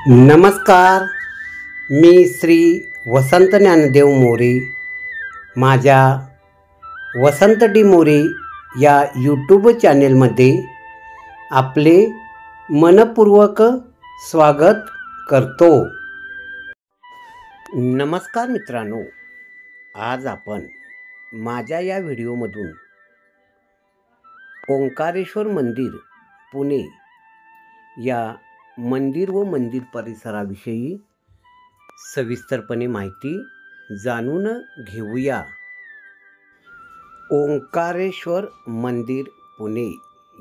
नमस्कार. मी श्री वसंत ज्ञानदेव मोरे. माझ्या वसंत डी मोरे या यूट्यूब चॅनेलमध्ये आपले मनपूर्वक स्वागत करतो. नमस्कार मित्रांनो, आज आपण माझ्या या व्हिडिओमधून ओंकारेश्वर मंदिर पुणे या मंदिर व मंदिर परिसराविषयी सविस्तरपणे माहिती जाणून घेऊया. ओंकारेश्वर मंदिर पुणे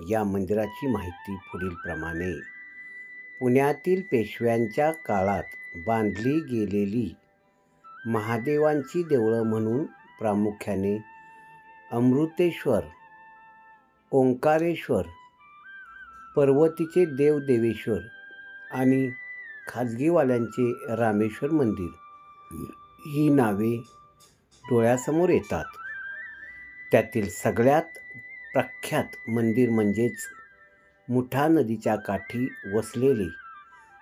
या मंदिराची माहिती पुढीलप्रमाणे. पुण्यातील पेशव्यांच्या काळात बांधली गेलेली महादेवांची देवळं म्हणून प्रामुख्याने अमृतेश्वर, ओंकारेश्वर, पर्वतीचे देव देवेश्वर आणि खाजगीवाल्यांचे रामेश्वर मंदिर ही नावे डोळ्यासमोर येतात. त्यातील सगळ्यात प्रख्यात मंदिर म्हणजेच मुठा नदीच्या काठी वसलेले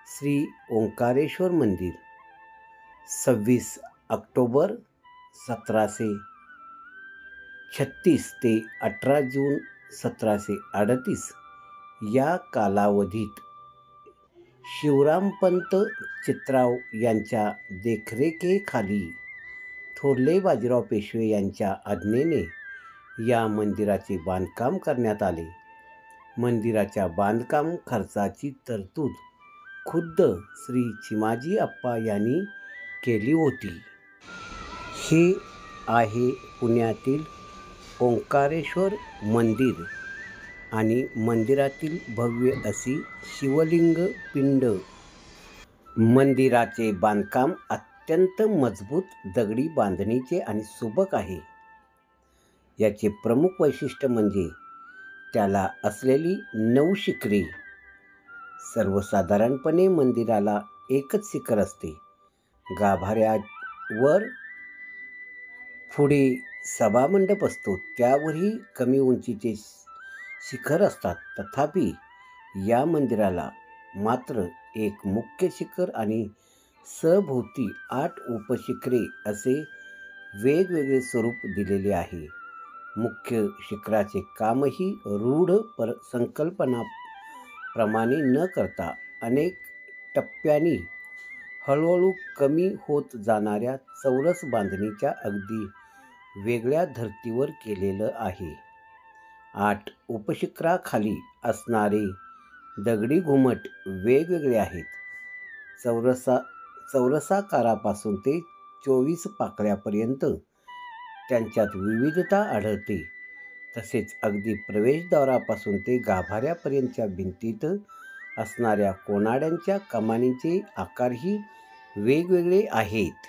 श्री ओंकारेश्वर मंदिर 26 ऑक्टोबर 1736 ते 18 जून 1738 या कालावधीत शिवरामपंत चित्राव यांच्या देखरेखीखाली थोरले बाजीराव पेशवे यांच्या आज्ञेने या मंदिराचे बांधकाम करण्यात आले. मंदिराच्या बांधकाम खर्चाची तरतूद खुद्द श्री चिमाजी अप्पा यांनी केली होती. हे आहे पुण्यातील ओंकारेश्वर मंदिर आणि मंदिरातील भव्य अशी शिवलिंग पिंड. मंदिराचे बांधकाम अत्यंत मजबूत दगडी बांधणीचे आणि सुबक आहे. याचे प्रमुख वैशिष्ट्य म्हणजे त्याला असलेली 9 शिखरे. सर्वसाधारणपणे मंदिराला एकच शिखर असते. गाभाऱ्यावर पुढे सभामंडप असतो, त्यावरही कमी उंचीचे शिखर असतात. तथापि या मंदिराला मात्र एक मुख्य शिखर आणि सभोवती 8 उपशिखरे असे वेगवेगळे स्वरूप दिलेले आहे. मुख्य शिखराचे कामही रूढ संकल्पनाप्रमाणे न करता अनेक टप्प्यांनी हळूहळू कमी होत जाणाऱ्या चौरस बांधणीच्या अगदी वेगळ्या धर्तीवर केलेलं आहे. 8 उपशिखराखाली असणारे दगडी घुमट वेगवेगळे आहेत. चौरसाकारापासून ते 24 पाकळ्यापर्यंत त्यांच्यात विविधता आढळते. तसेच अगदी प्रवेशद्वारापासून ते गाभाऱ्यापर्यंतच्या भिंतीत असणाऱ्या कोनाड्यांच्या कमानींचे आकारही वेगवेगळे आहेत.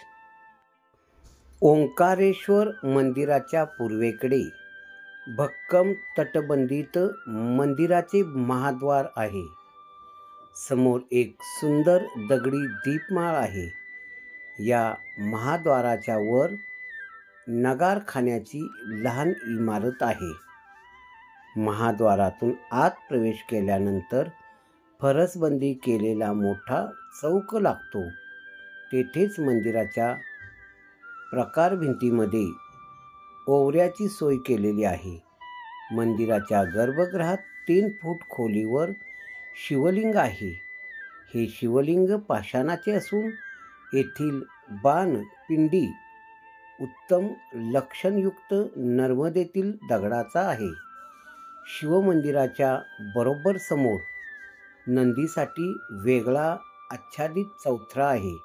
ओंकारेश्वर मंदिराच्या पूर्वेकडे भक्कम तटबंदीत मंदिराचे महाद्वार आहे. समोर एक सुंदर दगडी दीपमाळ आहे. या महाद्वाराच्या वर नगारखान्याची लहान इमारत आहे. महाद्वारातून आत प्रवेश केल्यानंतर फरसबंदी केलेला मोठा चौक लागतो. तेथेच मंदिराच्या प्राकारभिंतीमध्ये ओवऱ्याची सोय केलेली आहे. मंदिराच्या गर्भगृहात 3 फूट खोलीवर शिवलिंग आहे. हे शिवलिंग पाषाणाचे असून येथील बाणपिंडी उत्तम लक्षणयुक्त नर्मदेतील दगडाचा आहे. शिवमंदिराच्या बरोबर समोर नंदीसाठी वेगळा आच्छादित चौथरा आहे.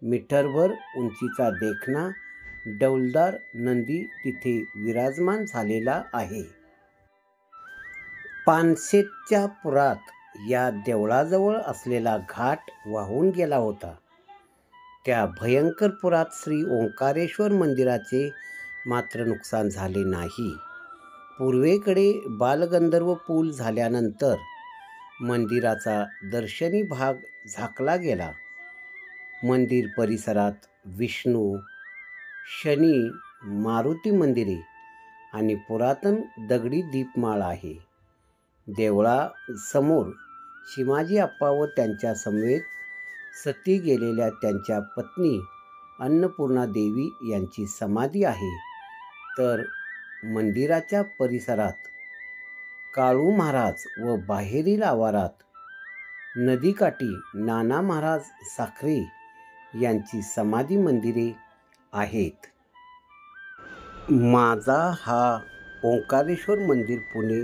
मीटरभर उंचीचा देखणा डौलदार नंदी तिथे विराजमान झालेला आहे. पानशेतच्या पुरात या देवळाजवळ असलेला घाट वाहून गेला होता. त्या भयंकर पुरात श्री ओंकारेश्वर मंदिराचे मात्र नुकसान झाले नाही. पूर्वेकडे बालगंधर्व पूल झाल्यानंतर मंदिराचा दर्शनी भाग झाकला गेला. मंदिर परिसरात विष्णू, शनी, मारुती मंदिरे आणि पुरातन दगडी दीपमाळ आहे. देवळासमोर चिमाजी अप्पा व त्यांच्या समवेत सती गेलेल्या त्यांच्या पत्नी अन्नपूर्णा देवी यांची समाधी आहे. तर मंदिराच्या परिसरात काळू महाराज व बाहेरील आवारात नदीकाठी नाना महाराज साखरे यांची समाधी मंदिरे आहेत. माझा हा ओंकारेश्वर मंदिर पुणे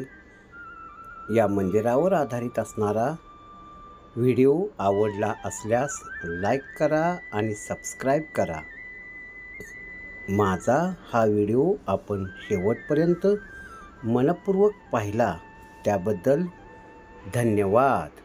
या मंदिरावर आधारित असणारा व्हिडिओ आवडला असल्यास लाईक करा आणि सबस्क्राईब करा. माझा हा व्हिडिओ आपण शेवटपर्यंत मनपूर्वक पाहिला त्याबद्दल धन्यवाद.